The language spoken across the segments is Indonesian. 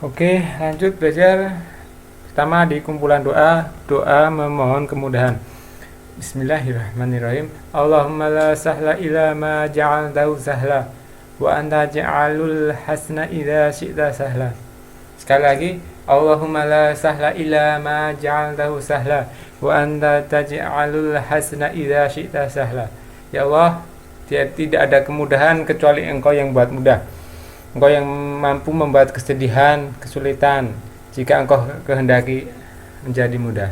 Oke, lanjut belajar. Pertama di kumpulan doa, doa memohon kemudahan. Bismillahirrahmanirrahim. Allahumma la sahla illa ma ja'altahu sahla wa anta ja'alul hasna idza syi'ta sahla. Sekali lagi, Allahumma la sahla illa ma ja'altahu sahla wa anta taj'alul hasna idza syi'ta sahla. Ya Allah, tidak ada kemudahan kecuali Engkau yang buat mudah. Engkau yang mampu membuat kesedihan, kesulitan jika Engkau kehendaki menjadi mudah.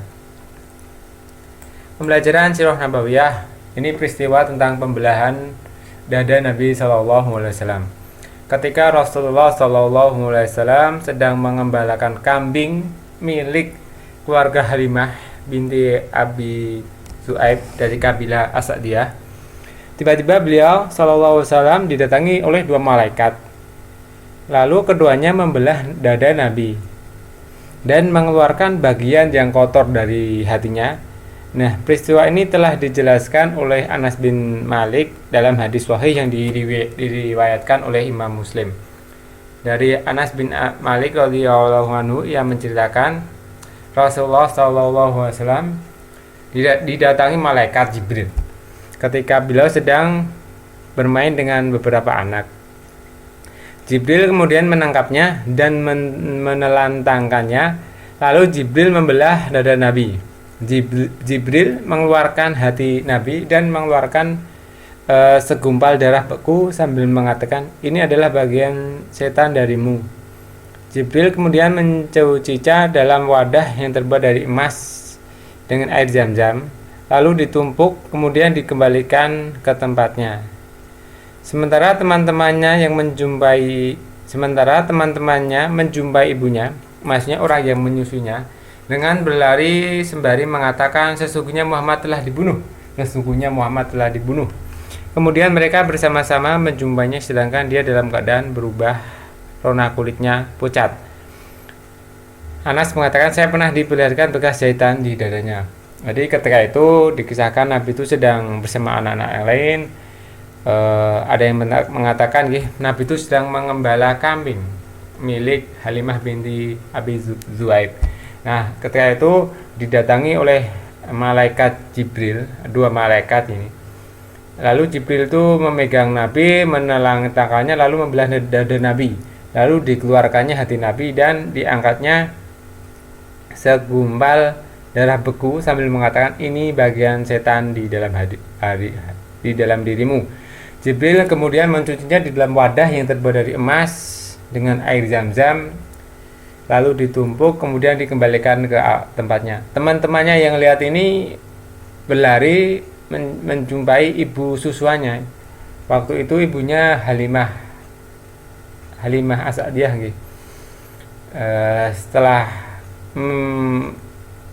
Pembelajaran Sirah Nabawiyah. Ini peristiwa tentang pembelahan dada Nabi SAW. Ketika Rasulullah SAW sedang mengembalakan kambing milik keluarga Halimah binti Abi Zu'aib dari kabilah Asadiyah, tiba-tiba beliau SAW didatangi oleh dua malaikat. Lalu keduanya membelah dada Nabi dan mengeluarkan bagian yang kotor dari hatinya. Nah, peristiwa ini telah dijelaskan oleh Anas bin Malik dalam hadis sahih yang diriwayatkan oleh Imam Muslim. Dari Anas bin Malik radhiyallahu anhu, ia menceritakan Rasulullah SAW didatangi malaikat Jibril ketika beliau sedang bermain dengan beberapa anak. Jibril kemudian menangkapnya dan menelantangkannya. Lalu Jibril membelah dada Nabi. Jibril mengeluarkan hati Nabi dan mengeluarkan segumpal darah beku sambil mengatakan, "Ini adalah bagian setan darimu." Jibril kemudian mencucinya dalam wadah yang terbuat dari emas dengan air zam-zam, lalu ditumpuk kemudian dikembalikan ke tempatnya. Sementara teman-temannya menjumpai ibunya, maksudnya orang yang menyusunya, dengan berlari sembari mengatakan, sesungguhnya Muhammad telah dibunuh. Kemudian mereka bersama-sama menjumpainya sedangkan dia dalam keadaan berubah warna kulitnya pucat. Anas mengatakan, saya pernah diperlihatkan bekas jahitan di dadanya. Jadi ketika itu dikisahkan Nabi itu sedang bersama anak-anak yang lain. Ada yang mengatakan Nabi itu sedang mengembala kambing milik Halimah binti Abi Zu'aib. Nah, ketika itu didatangi oleh malaikat Jibril, dua malaikat ini. Lalu Jibril itu memegang Nabi, menelangkannya, lalu membelah dada Nabi. Lalu dikeluarkannya hati Nabi dan diangkatnya segumpal darah beku sambil mengatakan, ini bagian setan di dalam dirimu. Jibril kemudian mencucinya di dalam wadah yang terbuat dari emas dengan air zam-zam, lalu ditumpuk kemudian dikembalikan ke tempatnya. Teman-temannya yang lihat ini berlari menjumpai ibu susuannya. Waktu itu ibunya Halimah Asadiyah. Setelah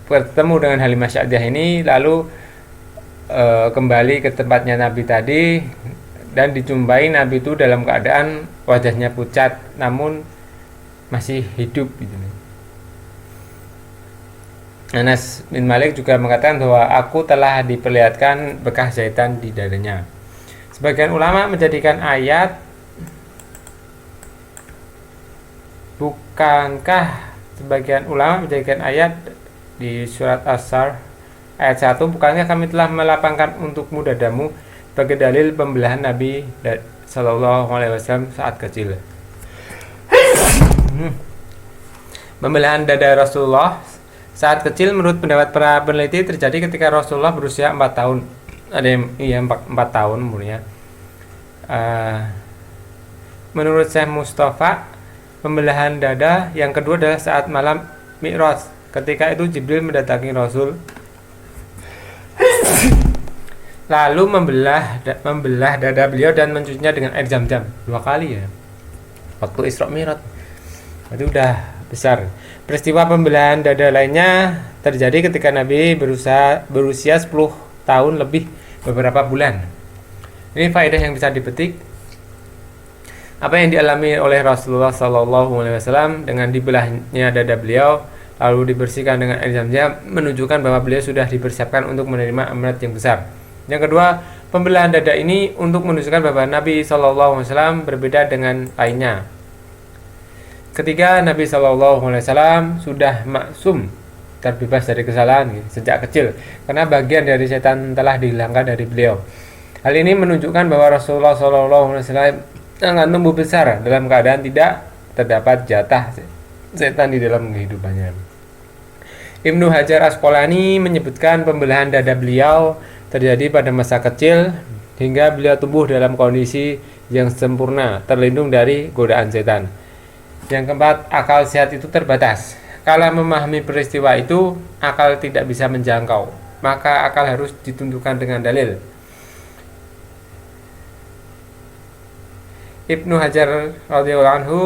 bertemu dengan Halimah Asadiyah ini, lalu kembali ke tempatnya Nabi tadi dan dijumpai Nabi itu dalam keadaan wajahnya pucat namun masih hidup gitu. Anas bin Malik juga mengatakan bahwa aku telah diperlihatkan bekas jahitan di dadanya. Sebagian ulama menjadikan ayat di surat As-Sar ayat 1, bukankah kami telah melapangkan untukmu dadamu sebagai dalil pembelahan Nabi SAW saat kecil. Pembelahan dada Rasulullah saat kecil menurut pendapat para peneliti terjadi ketika Rasulullah berusia 4 tahun. Ada yang 4 tahun umurnya. Menurut Syekh Mustafa, pembelahan dada yang kedua adalah saat malam Mi'raj. Ketika itu Jibril mendatangi Rasul lalu membelah dada beliau dan mencucinya dengan air zam-zam 2 kali ya. Waktu Isra Mi'raj. Itu udah besar. Peristiwa pembelahan dada lainnya terjadi ketika Nabi berusia 10 tahun lebih beberapa bulan. Ini faedah yang bisa dipetik. Apa yang dialami oleh Rasulullah SAW dengan dibelahnya dada beliau lalu dibersihkan dengan air zam-zam menunjukkan bahwa beliau sudah dipersiapkan untuk menerima amanat yang besar. Yang kedua, pembelahan dada ini untuk menunjukkan bahwa Nabi SAW berbeda dengan lainnya. Ketiga, Nabi SAW sudah maksum, terbebas dari kesalahan sejak kecil, karena bagian dari setan telah dihilangkan dari beliau. Hal ini menunjukkan bahwa Rasulullah SAW sangat tumbuh besar dalam keadaan tidak terdapat jatah setan di dalam kehidupannya. Ibnu Hajar Asqalani menyebutkan pembelahan dada beliau terjadi pada masa kecil hingga beliau tumbuh dalam kondisi yang sempurna, terlindung dari godaan setan. Yang keempat, akal sehat itu terbatas. Kala memahami peristiwa itu, akal tidak bisa menjangkau, maka akal harus ditentukan dengan dalil. Ibnu Hajar radhiyallahu anhu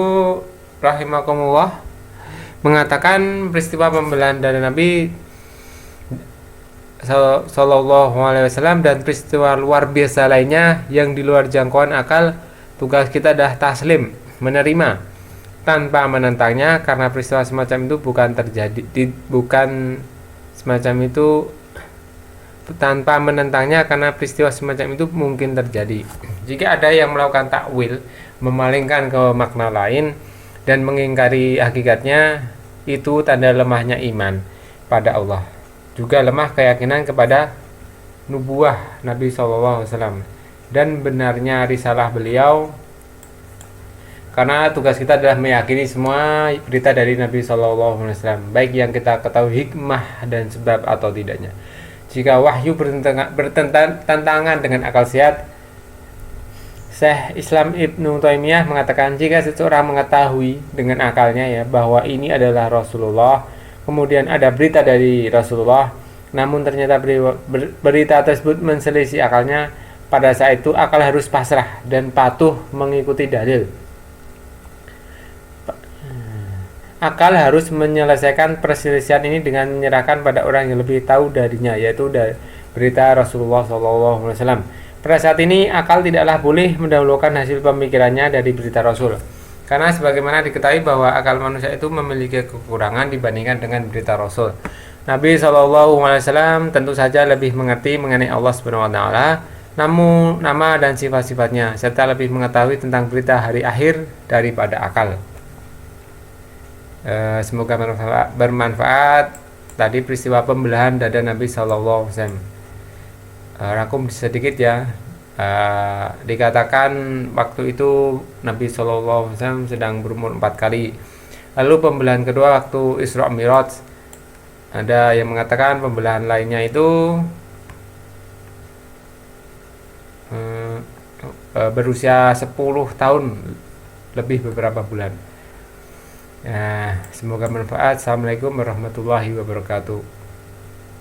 rahimakumullah mengatakan peristiwa pembelahan dada Nabi Sallallahu Alaihi Wasallam dan peristiwa luar biasa lainnya yang di luar jangkauan akal, tugas kita adalah taslim, menerima tanpa menentangnya, karena peristiwa semacam itu tanpa menentangnya karena peristiwa semacam itu mungkin terjadi. Jika ada yang melakukan takwil, memalingkan ke makna lain dan mengingkari hakikatnya, itu tanda lemahnya iman pada Allah. Juga lemah keyakinan kepada nubuah Nabi SAW dan benarnya risalah beliau, karena tugas kita adalah meyakini semua berita dari Nabi SAW, baik yang kita ketahui hikmah dan sebab atau tidaknya. Jika wahyu bertentangan dengan akal sehat, Syekh Islam Ibnu Taimiyah mengatakan, jika seseorang mengetahui dengan akalnya bahwa ini adalah Rasulullah, kemudian ada berita dari Rasulullah, namun ternyata berita tersebut menselisih akalnya, pada saat itu akal harus pasrah dan patuh mengikuti dalil. Akal harus menyelesaikan perselisihan ini dengan menyerahkan pada orang yang lebih tahu darinya, yaitu dari berita Rasulullah SAW. Pada saat ini akal tidaklah boleh mendahulukan hasil pemikirannya dari berita Rasul, karena sebagaimana diketahui bahwa akal manusia itu memiliki kekurangan dibandingkan dengan berita Rasul. Nabi SAW tentu saja lebih mengerti mengenai Allah SWT, namun nama dan sifat-sifatnya, serta lebih mengetahui tentang berita hari akhir daripada akal. Semoga bermanfaat. Tadi peristiwa pembelahan dada Nabi SAW. Rangkum sedikit ya. Dikatakan waktu itu Nabi SAW sedang berumur 4 kali. Lalu pembelahan kedua waktu Isra Mi'raj. Ada yang mengatakan pembelahan lainnya itu berusia 10 tahun lebih beberapa bulan. Semoga bermanfaat. Assalamualaikum warahmatullahi wabarakatuh.